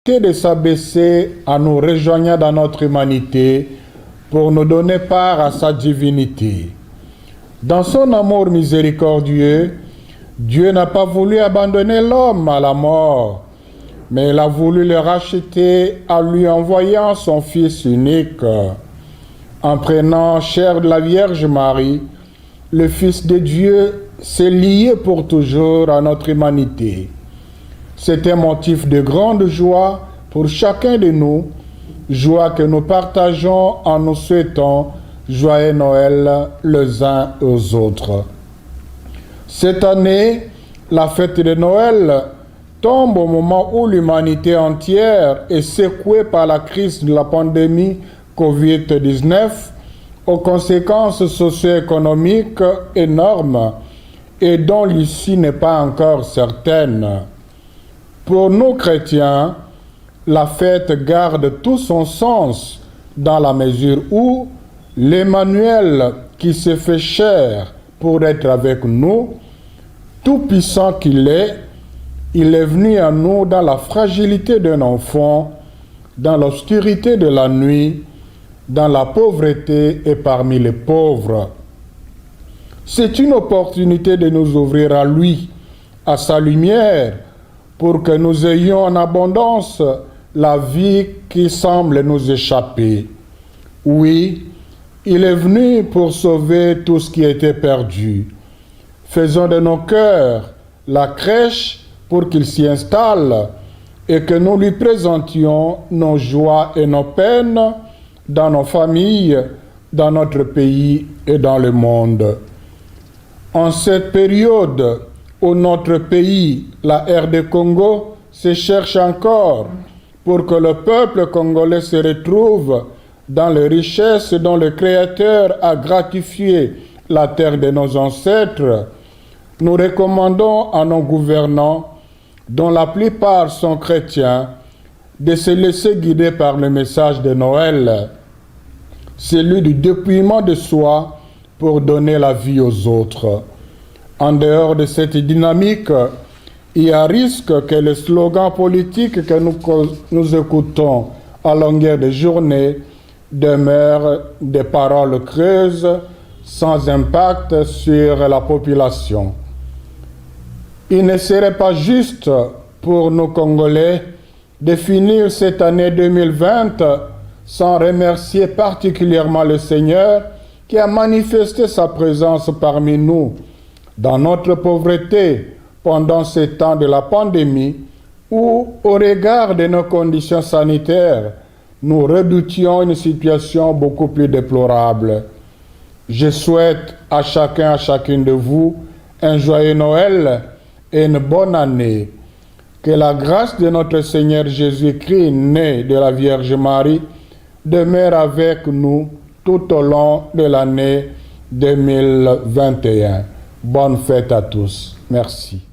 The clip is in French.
de s'abaisser en nous rejoignant dans notre humanité pour nous donner part à sa divinité. Dans son amour miséricordieux, Dieu n'a pas voulu abandonner l'homme à la mort, mais il a voulu le racheter en lui envoyant son Fils unique. En prenant chair de la Vierge Marie, le Fils de Dieu s'est lié pour toujours à notre humanité. C'est un motif de grande joie pour chacun de nous, joie que nous partageons en nous souhaitant joyeux Noël les uns aux autres. Cette année, la fête de Noël tombe au moment où l'humanité entière est secouée par la crise de la pandémie Covid-19, aux conséquences socio-économiques énormes et dont l'issue n'est pas encore certaine. Pour nous chrétiens, la fête garde tout son sens dans la mesure où l'Emmanuel qui s'est fait chair pour être avec nous, tout puissant qu'il est, il est venu à nous dans la fragilité d'un enfant, dans l'obscurité de la nuit, dans la pauvreté et parmi les pauvres. C'est une opportunité de nous ouvrir à lui, à sa lumière, pour que nous ayons en abondance la vie qui semble nous échapper. Oui, il est venu pour sauver tout ce qui était perdu. Faisons de nos cœurs la crèche pour qu'il s'y installe et que nous lui présentions nos joies et nos peines dans nos familles, dans notre pays et dans le monde. En cette période où notre pays, la RD Congo, se cherche encore pour que le peuple congolais se retrouve dans les richesses dont le Créateur a gratifié la terre de nos ancêtres, nous recommandons à nos gouvernants, dont la plupart sont chrétiens, de se laisser guider par le message de Noël, celui du dépouillement de soi pour donner la vie aux autres. En dehors de cette dynamique, il y a risque que les slogans politiques que nous écoutons à longueur de journée demeurent des paroles creuses sans impact sur la population. Il ne serait pas juste pour nos Congolais de finir cette année 2020 sans remercier particulièrement le Seigneur qui a manifesté sa présence parmi nous dans notre pauvreté pendant ces temps de la pandémie où, au regard de nos conditions sanitaires, nous redoutions une situation beaucoup plus déplorable. Je souhaite à chacun, à chacune de vous, un joyeux Noël et une bonne année. Que la grâce de notre Seigneur Jésus-Christ, né de la Vierge Marie, demeure avec nous tout au long de l'année 2021. Bonne fête à tous. Merci.